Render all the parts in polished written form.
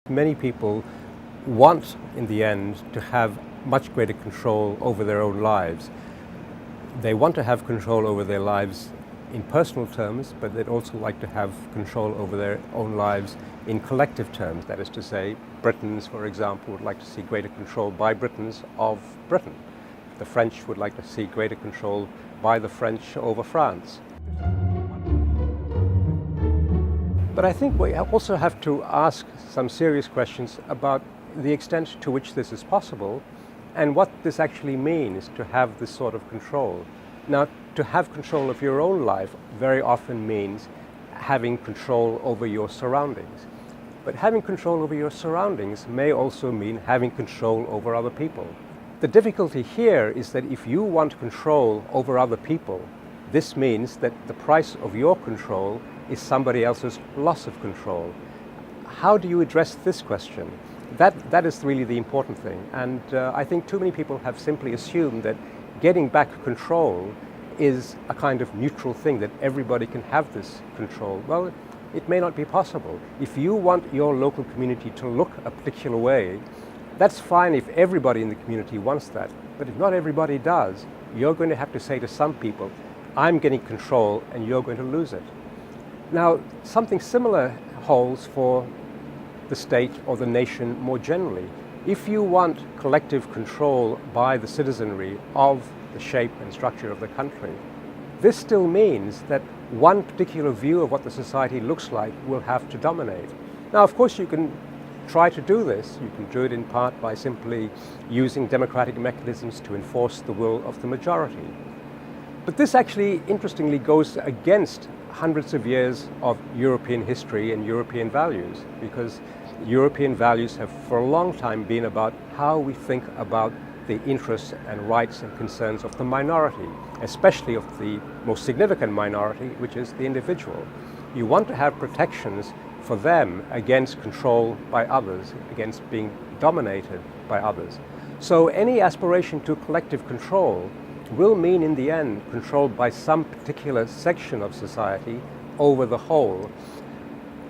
Many people want, in the end, to have much greater control over their own lives. They want to have control over their lives in personal terms, but they'd also like to have control over their own lives in collective terms. That is to say, Britons, for example, would like to see greater control by Britons of Britain. The French would like to see greater control by the French over France. But I think we also have to ask some serious questions about the extent to which this is possible and what this actually means to have this sort of control. Now, to have control of your own life very often means having control over your surroundings. But having control over your surroundings may also mean having control over other people. The difficulty here is that if you want control over other people, this means that the price of your control is somebody else's loss of control. How do you address this question? That is really the important thing. And I think too many people have simply assumed that getting back control is a kind of neutral thing, that everybody can have this control. Well, it may not be possible. If you want your local community to look a particular way, that's fine if everybody in the community wants that. But if not everybody does, you're going to have to say to some people, I'm getting control and you're going to lose it. Now, something similar holds for the state or the nation more generally. If you want collective control by the citizenry of the shape and structure of the country, this still means that one particular view of what the society looks like will have to dominate. Now, of course, you can try to do this. You can do it in part by simply using democratic mechanisms to enforce the will of the majority. But this actually, interestingly, goes against hundreds of years of European history and European values, because European values have for a long time been about how we think about the interests and rights and concerns of the minority, especially of the most significant minority, which is the individual. You want to have protections for them against control by others, against being dominated by others. So any aspiration to collective control will mean, in the end, controlled by some particular section of society over the whole.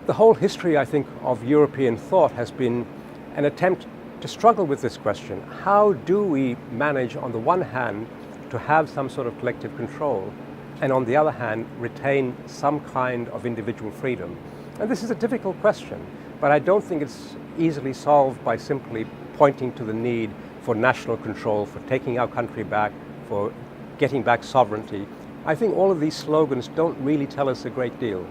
The whole history, I think, of European thought has been an attempt to struggle with this question. How do we manage, on the one hand, to have some sort of collective control, and on the other hand, retain some kind of individual freedom? And this is a difficult question, but I don't think it's easily solved by simply pointing to the need for national control, for taking our country back, for getting back sovereignty. I think all of these slogans don't really tell us a great deal.